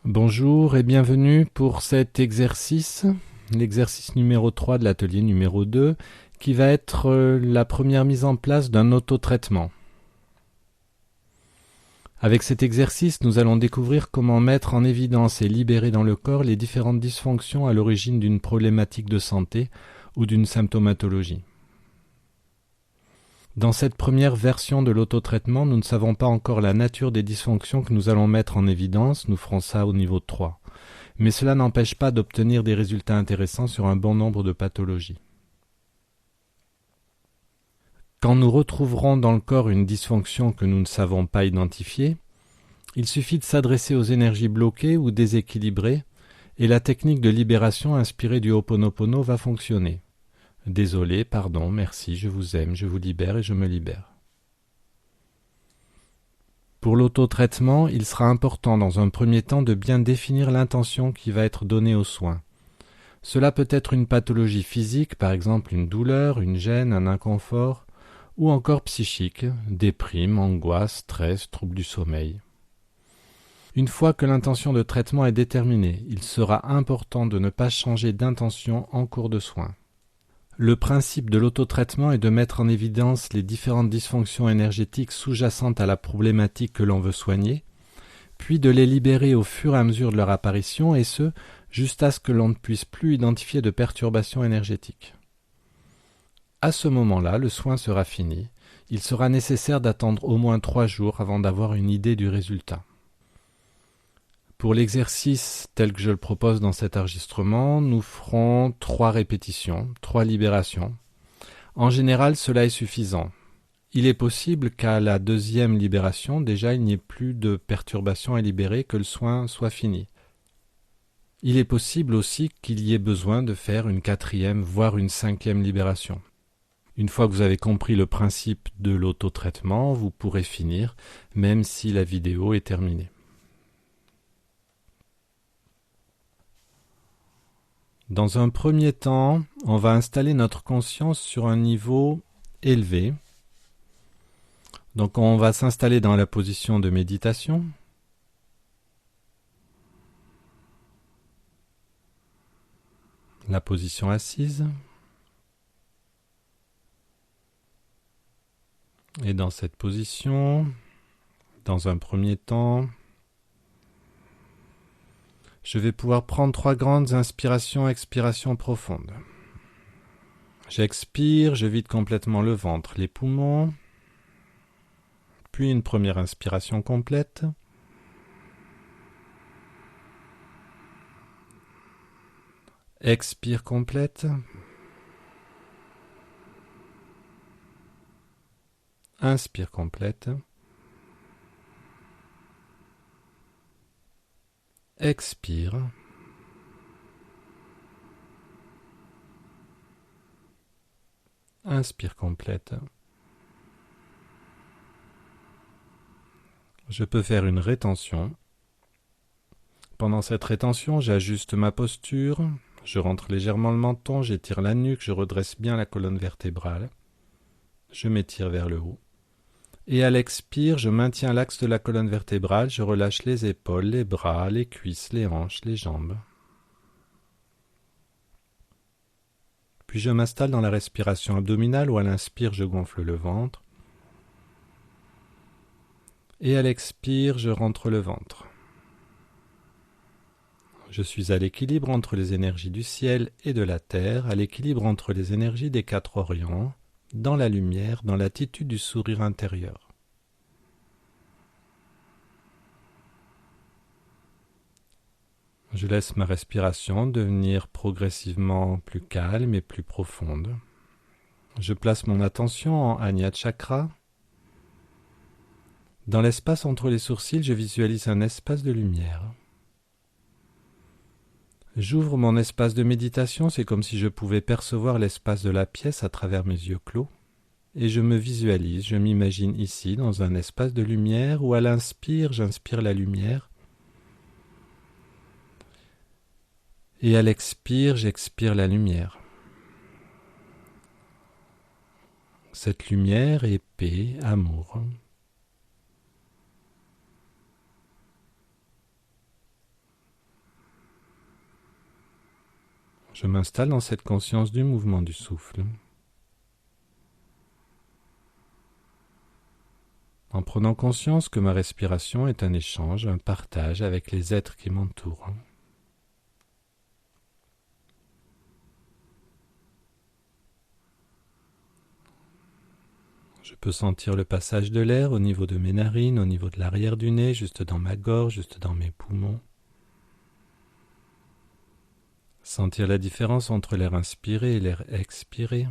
Bonjour et bienvenue pour cet exercice, l'exercice numéro 3 de l'atelier numéro 2, qui va être la première mise en place d'un autotraitement. Avec cet exercice, nous allons découvrir comment mettre en évidence et libérer dans le corps les différentes dysfonctions à l'origine d'une problématique de santé ou d'une symptomatologie. Dans cette première version de l'autotraitement, nous ne savons pas encore la nature des dysfonctions que nous allons mettre en évidence, nous ferons ça au niveau 3. Mais cela n'empêche pas d'obtenir des résultats intéressants sur un bon nombre de pathologies. Quand nous retrouverons dans le corps une dysfonction que nous ne savons pas identifier, il suffit de s'adresser aux énergies bloquées ou déséquilibrées et la technique de libération inspirée du Ho'oponopono va fonctionner. Désolé, pardon, merci, je vous aime, je vous libère et je me libère. Pour l'autotraitement, il sera important dans un premier temps de bien définir l'intention qui va être donnée aux soins. Cela peut être une pathologie physique, par exemple une douleur, une gêne, un inconfort, ou encore psychique, déprime, angoisse, stress, trouble du sommeil. Une fois que l'intention de traitement est déterminée, il sera important de ne pas changer d'intention en cours de soins. Le principe de l'autotraitement est de mettre en évidence les différentes dysfonctions énergétiques sous-jacentes à la problématique que l'on veut soigner, puis de les libérer au fur et à mesure de leur apparition, et ce, jusqu'à ce que l'on ne puisse plus identifier de perturbations énergétiques. À ce moment-là, le soin sera fini. Il sera nécessaire d'attendre au moins 3 jours avant d'avoir une idée du résultat. Pour l'exercice tel que je le propose dans cet enregistrement, nous ferons 3 répétitions, 3 libérations. En général, cela est suffisant. Il est possible qu'à la deuxième libération, déjà il n'y ait plus de perturbations à libérer, que le soin soit fini. Il est possible aussi qu'il y ait besoin de faire une 4e, voire une 5e libération. Une fois que vous avez compris le principe de l'autotraitement, vous pourrez finir, même si la vidéo est terminée. Dans un premier temps, on va installer notre conscience sur un niveau élevé. Donc on va s'installer dans la position de méditation. La position assise. Et dans cette position, dans un premier temps, je vais pouvoir prendre 3 grandes inspirations, expirations profondes. J'expire, je vide complètement le ventre, les poumons, puis une première inspiration complète. Expire complète. Inspire complète. Expire. Inspire complète. Je peux faire une rétention. Pendant cette rétention, j'ajuste ma posture. Je rentre légèrement le menton, j'étire la nuque, je redresse bien la colonne vertébrale. Je m'étire vers le haut. Et à l'expire, je maintiens l'axe de la colonne vertébrale, je relâche les épaules, les bras, les cuisses, les hanches, les jambes. Puis je m'installe dans la respiration abdominale où à l'inspire, je gonfle le ventre. Et à l'expire, je rentre le ventre. Je suis à l'équilibre entre les énergies du ciel et de la terre, à l'équilibre entre les énergies des 4 orients, dans la lumière, dans l'attitude du sourire intérieur. Je laisse ma respiration devenir progressivement plus calme et plus profonde. Je place mon attention en Ajna Chakra. Dans l'espace entre les sourcils, je visualise un espace de lumière. J'ouvre mon espace de méditation, c'est comme si je pouvais percevoir l'espace de la pièce à travers mes yeux clos. Et je me visualise, je m'imagine ici, dans un espace de lumière où à l'inspire, j'inspire la lumière. Et à l'expire, j'expire la lumière. Cette lumière est paix, amour. Je m'installe dans cette conscience du mouvement du souffle, en prenant conscience que ma respiration est un échange, un partage avec les êtres qui m'entourent. Je peux sentir le passage de l'air au niveau de mes narines, au niveau de l'arrière du nez, juste dans ma gorge, juste dans mes poumons. Sentir la différence entre l'air inspiré et l'air expiré.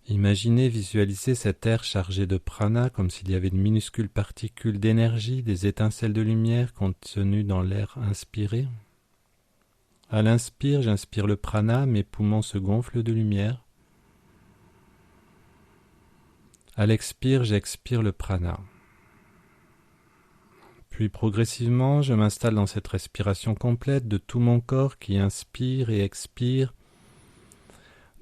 Imaginez, visualisez cet air chargé de prana comme s'il y avait de minuscules particules d'énergie, des étincelles de lumière contenues dans l'air inspiré. À l'inspire, j'inspire le prana, mes poumons se gonflent de lumière. À l'expire, j'expire le prana. Puis progressivement, je m'installe dans cette respiration complète de tout mon corps qui inspire et expire,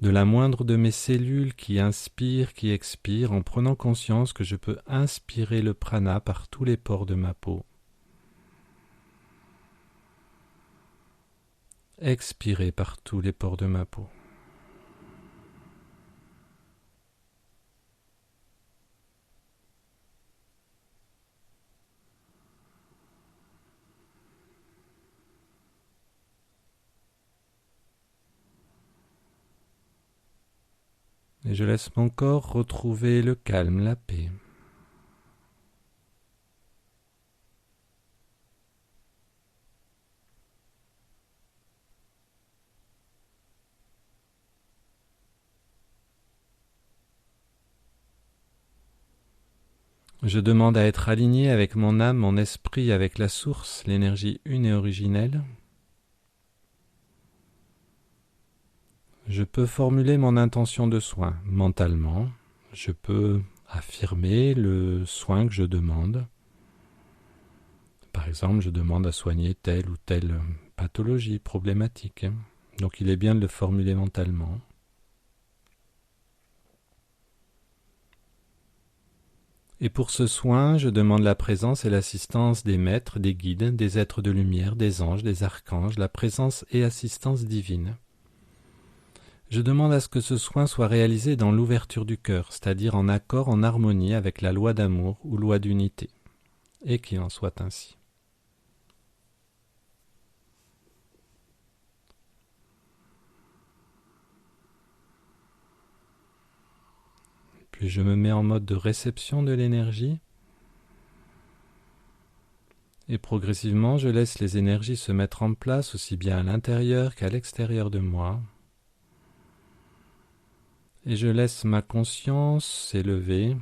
de la moindre de mes cellules qui inspire, qui expire, en prenant conscience que je peux inspirer le prana par tous les pores de ma peau. Expirer par tous les pores de ma peau. Et je laisse mon corps retrouver le calme, la paix. Je demande à être aligné avec mon âme, mon esprit, avec la source, l'énergie une et originelle. Je peux formuler mon intention de soin mentalement. Je peux affirmer le soin que je demande. Par exemple, je demande à soigner telle ou telle pathologie problématique. Donc il est bien de le formuler mentalement. Et pour ce soin, je demande la présence et l'assistance des maîtres, des guides, des êtres de lumière, des anges, des archanges, la présence et assistance divine. Je demande à ce que ce soin soit réalisé dans l'ouverture du cœur, c'est-à-dire en accord, en harmonie avec la loi d'amour ou loi d'unité, et qu'il en soit ainsi. Puis je me mets en mode de réception de l'énergie, et progressivement je laisse les énergies se mettre en place aussi bien à l'intérieur qu'à l'extérieur de moi. Et je laisse ma conscience s'élever,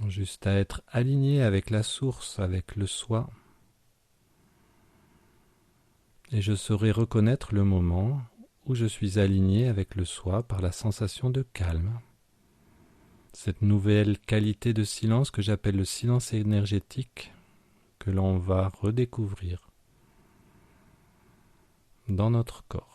juste à être aligné avec la source, avec le soi. Et je saurai reconnaître le moment où je suis aligné avec le soi par la sensation de calme. Cette nouvelle qualité de silence que j'appelle le silence énergétique, que l'on va redécouvrir dans notre corps.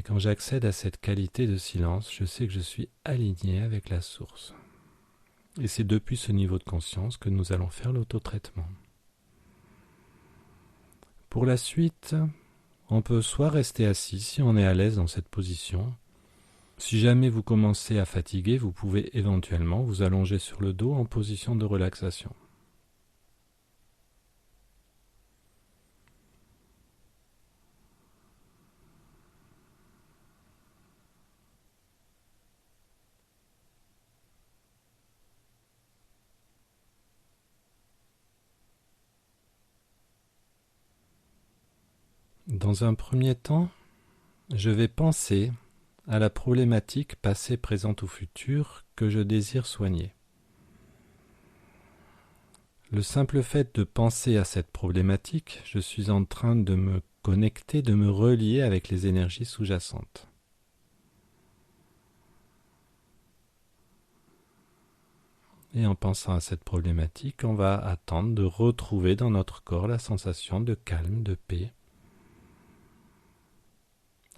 quand j'accède à cette qualité de silence, je sais que je suis aligné avec la source. Et c'est depuis ce niveau de conscience que nous allons faire l'auto-traitement. Pour la suite, on peut soit rester assis si on est à l'aise dans cette position. Si jamais vous commencez à fatiguer, vous pouvez éventuellement vous allonger sur le dos en position de relaxation. Dans un premier temps, je vais penser à la problématique passée, présente ou future que je désire soigner. Le simple fait de penser à cette problématique, je suis en train de me connecter, de me relier avec les énergies sous-jacentes. Et en pensant à cette problématique, on va attendre de retrouver dans notre corps la sensation de calme, de paix.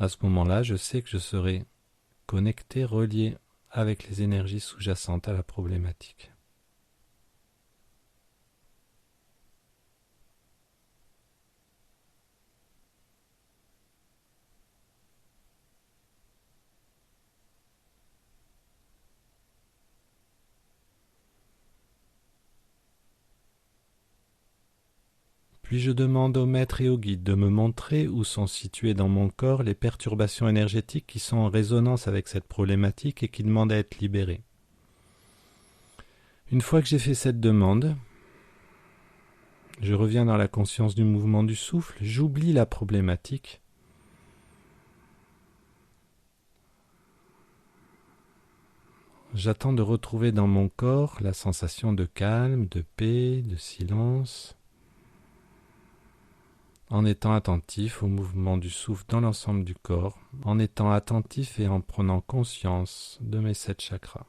À ce moment-là, je sais que je serai connecté, relié avec les énergies sous-jacentes à la problématique. Puis je demande au maître et au guide de me montrer où sont situées dans mon corps les perturbations énergétiques qui sont en résonance avec cette problématique et qui demandent à être libérées. Une fois que j'ai fait cette demande, je reviens dans la conscience du mouvement du souffle, j'oublie la problématique. J'attends de retrouver dans mon corps la sensation de calme, de paix, de silence, en étant attentif au mouvement du souffle dans l'ensemble du corps, en étant attentif et en prenant conscience de mes 7 chakras.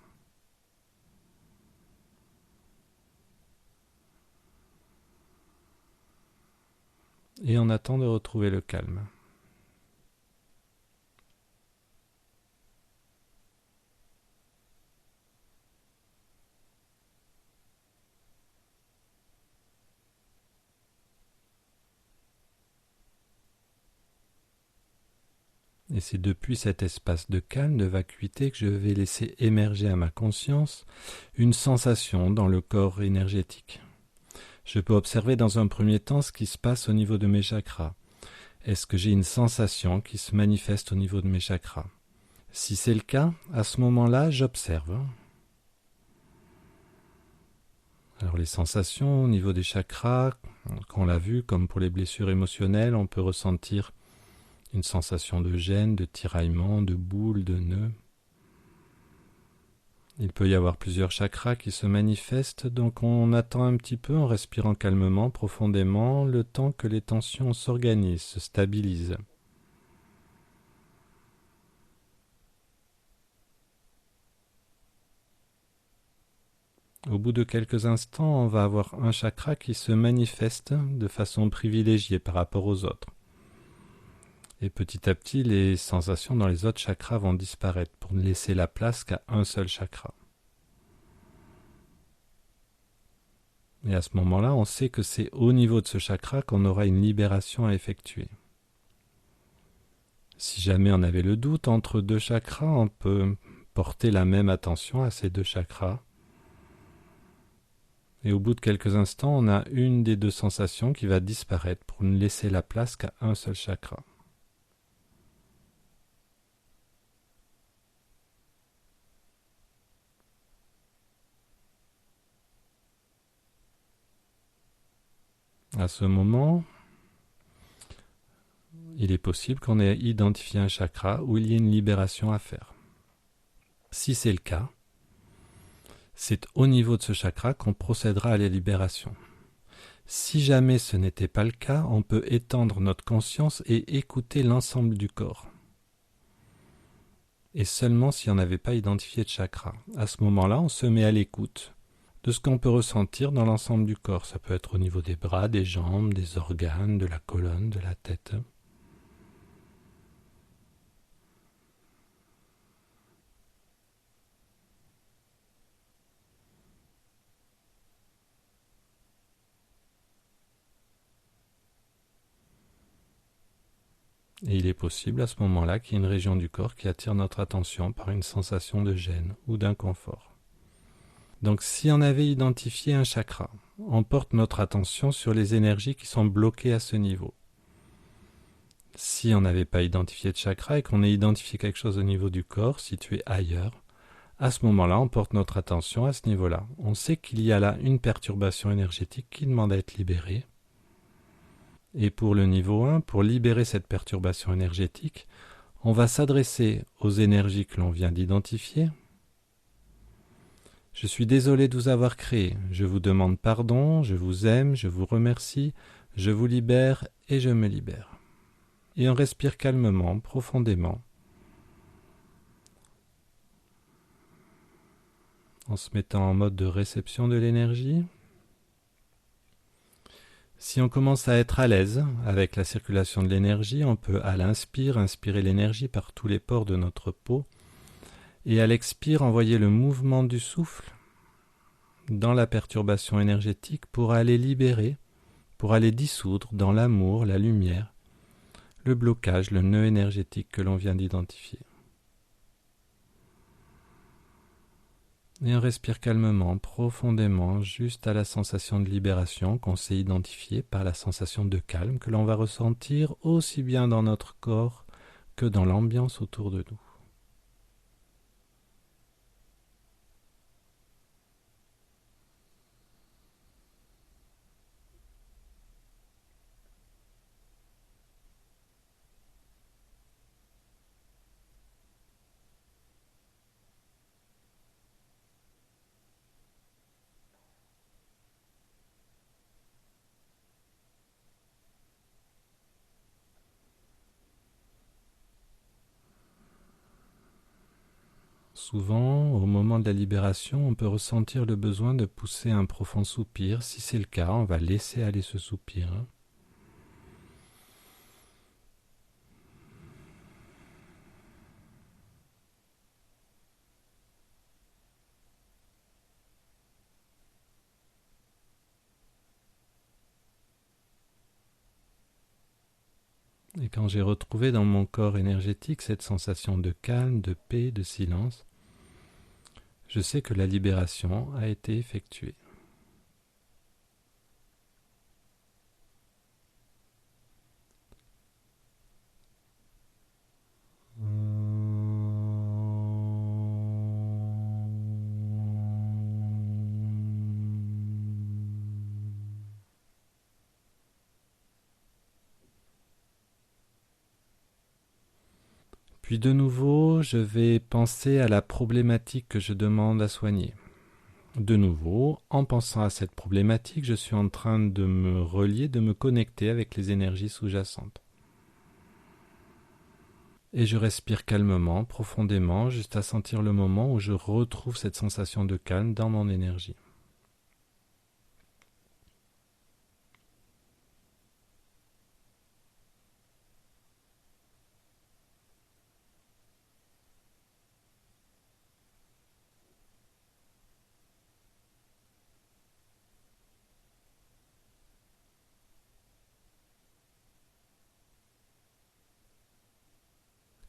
Et on attend de retrouver le calme. Et c'est depuis cet espace de calme, de vacuité, que je vais laisser émerger à ma conscience une sensation dans le corps énergétique. Je peux observer dans un premier temps ce qui se passe au niveau de mes chakras. Est-ce que j'ai une sensation qui se manifeste au niveau de mes chakras? Si c'est le cas, à ce moment-là, j'observe. Alors les sensations au niveau des chakras, qu'on l'a vu, comme pour les blessures émotionnelles, on peut ressentir une sensation de gêne, de tiraillement, de boule, de nœud. Il peut y avoir plusieurs chakras qui se manifestent, donc on attend un petit peu en respirant calmement, profondément, le temps que les tensions s'organisent, se stabilisent. Au bout de quelques instants, on va avoir un chakra qui se manifeste de façon privilégiée par rapport aux autres. Et petit à petit, les sensations dans les autres chakras vont disparaître pour ne laisser la place qu'à un seul chakra. Et à ce moment-là, on sait que c'est au niveau de ce chakra qu'on aura une libération à effectuer. Si jamais on avait le doute entre 2 chakras, on peut porter la même attention à ces 2 chakras. Et au bout de quelques instants, on a une des 2 sensations qui va disparaître pour ne laisser la place qu'à un seul chakra. À ce moment, il est possible qu'on ait identifié un chakra où il y ait une libération à faire. Si c'est le cas, c'est au niveau de ce chakra qu'on procédera à la libération. Si jamais ce n'était pas le cas, on peut étendre notre conscience et écouter l'ensemble du corps. Et seulement si on n'avait pas identifié de chakra. À ce moment-là, on se met à l'écoute de ce qu'on peut ressentir dans l'ensemble du corps. Ça peut être au niveau des bras, des jambes, des organes, de la colonne, de la tête. Et il est possible à ce moment-là qu'il y ait une région du corps qui attire notre attention par une sensation de gêne ou d'inconfort. Donc si on avait identifié un chakra, on porte notre attention sur les énergies qui sont bloquées à ce niveau. Si on n'avait pas identifié de chakra et qu'on ait identifié quelque chose au niveau du corps, situé ailleurs, à ce moment-là, on porte notre attention à ce niveau-là. On sait qu'il y a là une perturbation énergétique qui demande à être libérée. Et pour le niveau 1, pour libérer cette perturbation énergétique, on va s'adresser aux énergies que l'on vient d'identifier. Je suis désolé de vous avoir créé. Je vous demande pardon, je vous aime, je vous remercie, je vous libère et je me libère. Et on respire calmement, profondément, en se mettant en mode de réception de l'énergie. Si on commence à être à l'aise avec la circulation de l'énergie, on peut à l'inspire inspirer l'énergie par tous les pores de notre peau et à l'expire envoyer le mouvement du souffle dans la perturbation énergétique pour aller libérer, pour aller dissoudre dans l'amour, la lumière, le blocage, le nœud énergétique que l'on vient d'identifier. Et on respire calmement, profondément, juste à la sensation de libération qu'on s'est identifiée par la sensation de calme que l'on va ressentir aussi bien dans notre corps que dans l'ambiance autour de nous. Souvent, au moment de la libération, on peut ressentir le besoin de pousser un profond soupir. Si c'est le cas, on va laisser aller ce soupir. Et quand j'ai retrouvé dans mon corps énergétique cette sensation de calme, de paix, de silence, je sais que la libération a été effectuée. Puis de nouveau, je vais penser à la problématique que je demande à soigner. De nouveau, en pensant à cette problématique, je suis en train de me relier, de me connecter avec les énergies sous-jacentes. Et je respire calmement, profondément, jusqu'à sentir le moment où je retrouve cette sensation de calme dans mon énergie.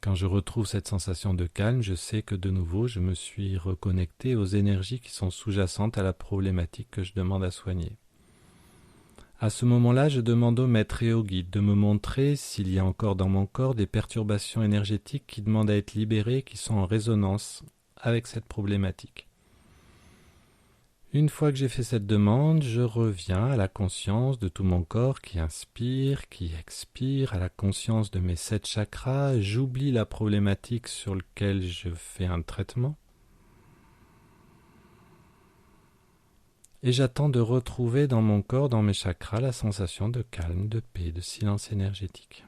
Quand je retrouve cette sensation de calme, je sais que de nouveau, je me suis reconnecté aux énergies qui sont sous-jacentes à la problématique que je demande à soigner. À ce moment-là, je demande au maître et au guide de me montrer s'il y a encore dans mon corps des perturbations énergétiques qui demandent à être libérées, qui sont en résonance avec cette problématique. Une fois que j'ai fait cette demande, je reviens à la conscience de tout mon corps qui inspire, qui expire, à la conscience de mes 7 chakras. J'oublie la problématique sur laquelle je fais un traitement. Et j'attends de retrouver dans mon corps, dans mes chakras, la sensation de calme, de paix, de silence énergétique.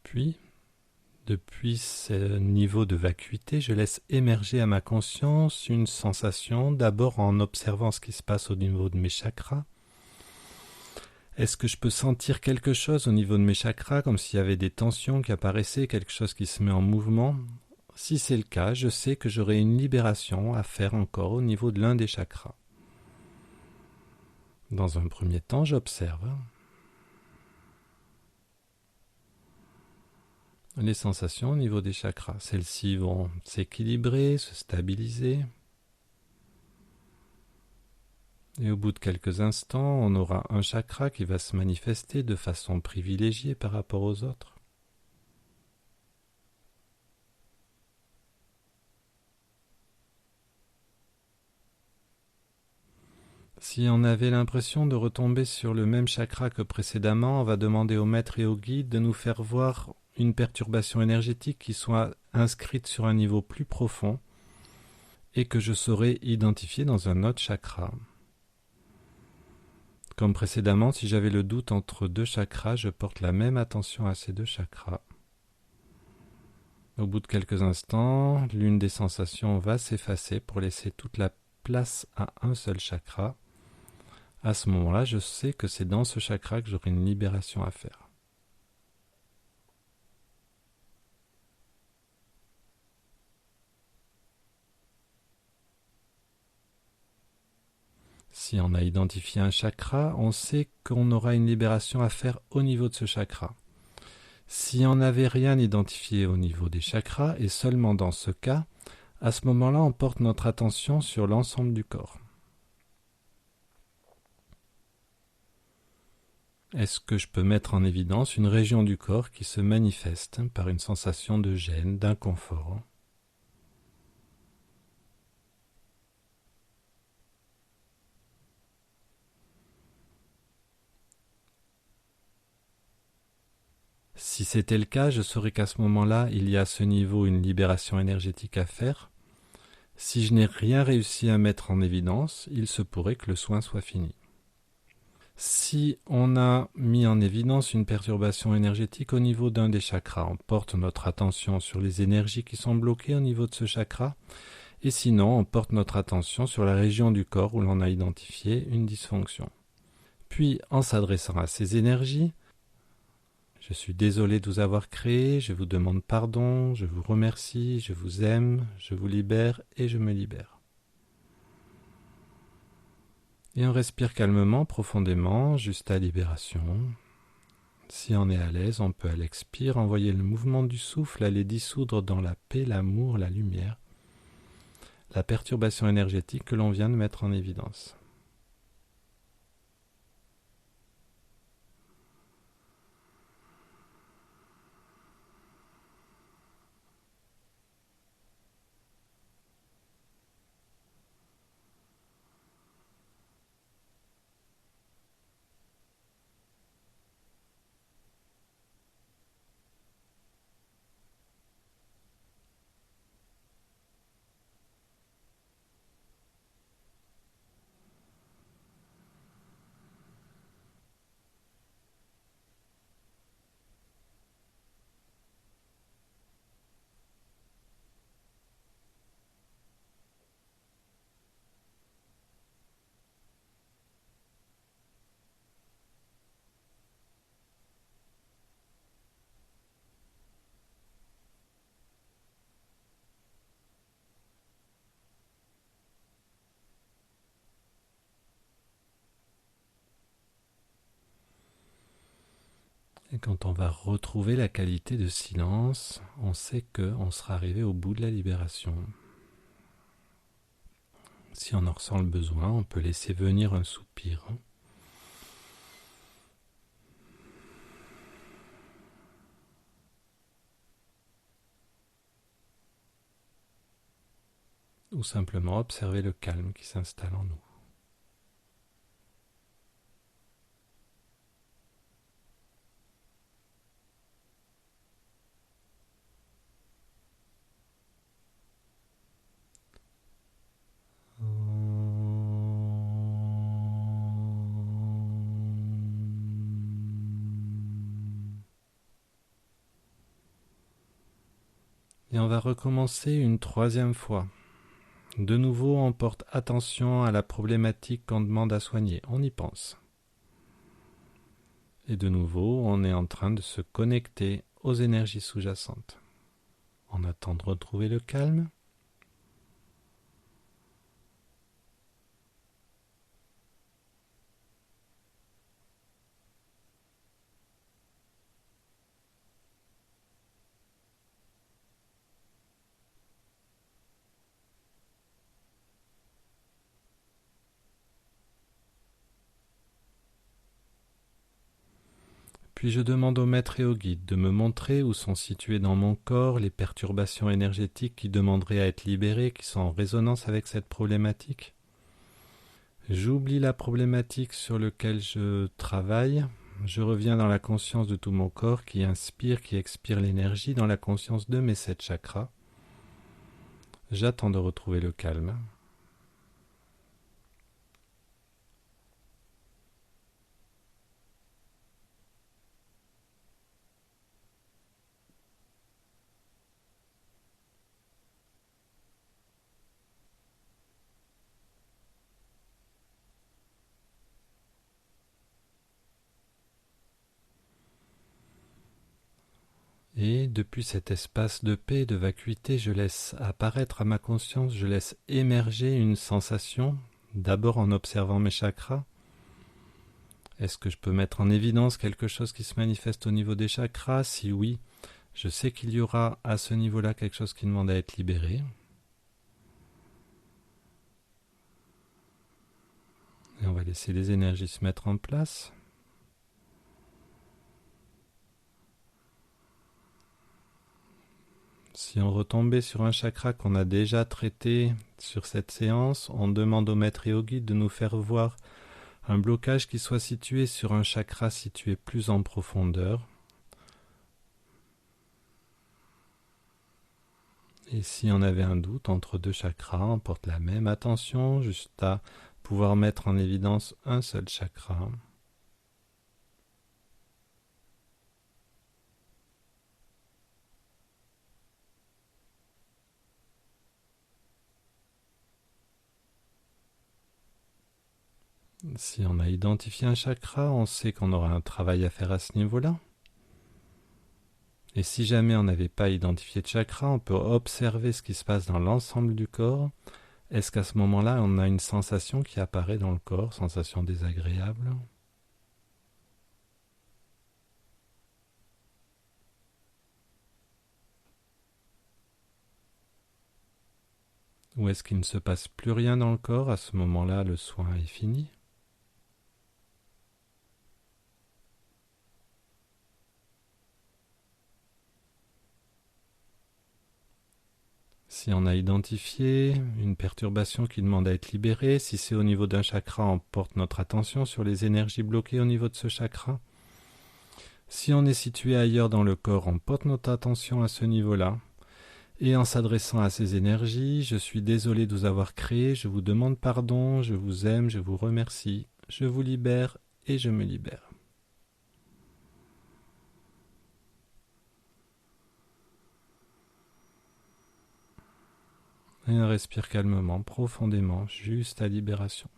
Puis, Depuis ce niveau de vacuité, je laisse émerger à ma conscience une sensation, d'abord en observant ce qui se passe au niveau de mes chakras. Est-ce que je peux sentir quelque chose au niveau de mes chakras, comme s'il y avait des tensions qui apparaissaient, quelque chose qui se met en mouvement? Si c'est le cas, je sais que j'aurai une libération à faire encore au niveau de l'un des chakras. Dans un premier temps, j'observe les sensations au niveau des chakras. Celles-ci vont s'équilibrer, se stabiliser. Et au bout de quelques instants, on aura un chakra qui va se manifester de façon privilégiée par rapport aux autres. Si on avait l'impression de retomber sur le même chakra que précédemment, on va demander au maître et au guide de nous faire voir une perturbation énergétique qui soit inscrite sur un niveau plus profond et que je saurais identifier dans un autre chakra. Comme précédemment, si j'avais le doute entre deux chakras, je porte la même attention à ces deux chakras. Au bout de quelques instants, l'une des sensations va s'effacer pour laisser toute la place à un seul chakra. À ce moment-là, je sais que c'est dans ce chakra que j'aurai une libération à faire. Si on a identifié un chakra, on sait qu'on aura une libération à faire au niveau de ce chakra. Si on n'avait rien identifié au niveau des chakras, et seulement dans ce cas, à ce moment-là, on porte notre attention sur l'ensemble du corps. Est-ce que je peux mettre en évidence une région du corps qui se manifeste par une sensation de gêne, d'inconfort? Si c'était le cas, je saurais qu'à ce moment-là, il y a à ce niveau une libération énergétique à faire. Si je n'ai rien réussi à mettre en évidence, il se pourrait que le soin soit fini. Si on a mis en évidence une perturbation énergétique au niveau d'un des chakras, on porte notre attention sur les énergies qui sont bloquées au niveau de ce chakra, et sinon on porte notre attention sur la région du corps où l'on a identifié une dysfonction. Puis, en s'adressant à ces énergies, je suis désolé de vous avoir créé, je vous demande pardon, je vous remercie, je vous aime, je vous libère et je me libère. Et on respire calmement, profondément, jusqu'à libération. Si on est à l'aise, on peut à l'expire envoyer le mouvement du souffle aller dissoudre dans la paix, l'amour, la lumière, la perturbation énergétique que l'on vient de mettre en évidence. Et quand on va retrouver la qualité de silence, on sait qu'on sera arrivé au bout de la libération. Si on en ressent le besoin, on peut laisser venir un soupir. Ou simplement observer le calme qui s'installe en nous. Et on va recommencer une troisième fois. De nouveau, on porte attention à la problématique qu'on demande à soigner. On y pense. Et de nouveau, on est en train de se connecter aux énergies sous-jacentes. On attend de retrouver le calme. Puis je demande au maître et au guide de me montrer où sont situées dans mon corps les perturbations énergétiques qui demanderaient à être libérées, qui sont en résonance avec cette problématique. J'oublie la problématique sur laquelle je travaille. Je reviens dans la conscience de tout mon corps qui inspire, qui expire l'énergie dans la conscience de mes 7 chakras. J'attends de retrouver le calme. Et depuis cet espace de paix et de vacuité, je laisse apparaître à ma conscience, je laisse émerger une sensation, d'abord en observant mes chakras. Est-ce que je peux mettre en évidence quelque chose qui se manifeste au niveau des chakras? Si oui, je sais qu'il y aura à ce niveau-là quelque chose qui demande à être libéré. Et on va laisser les énergies se mettre en place. Si on retombait sur un chakra qu'on a déjà traité sur cette séance, on demande au maître et au guide de nous faire voir un blocage qui soit situé sur un chakra situé plus en profondeur. Et si on avait un doute entre deux chakras, on porte la même attention juste à pouvoir mettre en évidence un seul chakra. Si on a identifié un chakra, on sait qu'on aura un travail à faire à ce niveau-là. Et si jamais on n'avait pas identifié de chakra, on peut observer ce qui se passe dans l'ensemble du corps. Est-ce qu'à ce moment-là, on a une sensation qui apparaît dans le corps, sensation désagréable? Ou est-ce qu'il ne se passe plus rien dans le corps? À ce moment-là, le soin est fini. Si on a identifié une perturbation qui demande à être libérée, si c'est au niveau d'un chakra, on porte notre attention sur les énergies bloquées au niveau de ce chakra. Si on est situé ailleurs dans le corps, on porte notre attention à ce niveau-là. Et en s'adressant à ces énergies, je suis désolé de vous avoir créé, je vous demande pardon, je vous aime, je vous remercie, je vous libère et je me libère. Et on respire calmement, profondément, juste à libération.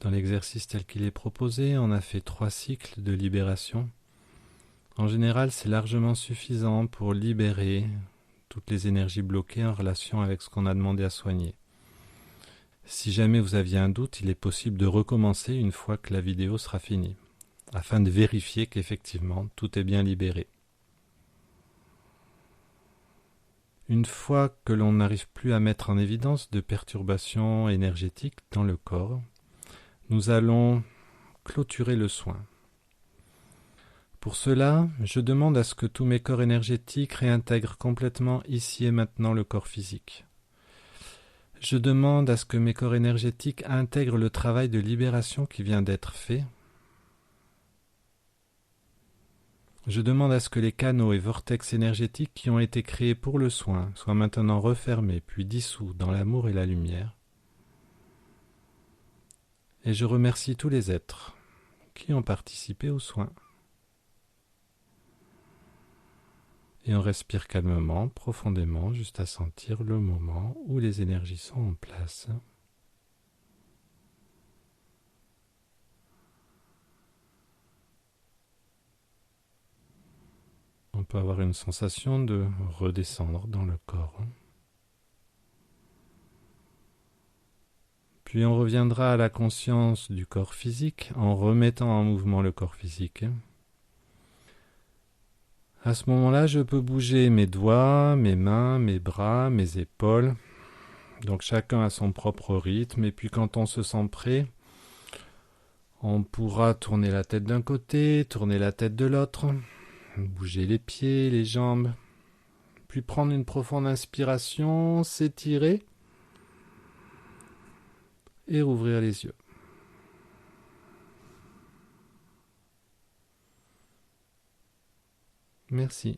Dans l'exercice tel qu'il est proposé, on a fait 3 cycles de libération. En général, c'est largement suffisant pour libérer toutes les énergies bloquées en relation avec ce qu'on a demandé à soigner. Si jamais vous aviez un doute, il est possible de recommencer une fois que la vidéo sera finie, afin de vérifier qu'effectivement tout est bien libéré. Une fois que l'on n'arrive plus à mettre en évidence de perturbations énergétiques dans le corps, nous allons clôturer le soin. Pour cela, je demande à ce que tous mes corps énergétiques réintègrent complètement ici et maintenant le corps physique. Je demande à ce que mes corps énergétiques intègrent le travail de libération qui vient d'être fait. Je demande à ce que les canaux et vortex énergétiques qui ont été créés pour le soin soient maintenant refermés puis dissous dans l'amour et la lumière. Et je remercie tous les êtres qui ont participé au soin. Et on respire calmement, profondément, juste à sentir le moment où les énergies sont en place. On peut avoir une sensation de redescendre dans le corps. Puis on reviendra à la conscience du corps physique en remettant en mouvement le corps physique. À ce moment-là, je peux bouger mes doigts, mes mains, mes bras, mes épaules. Donc chacun a son propre rythme. Et puis quand on se sent prêt, on pourra tourner la tête d'un côté, tourner la tête de l'autre, bouger les pieds, les jambes. Puis prendre une profonde inspiration, s'étirer et rouvrir les yeux. Merci.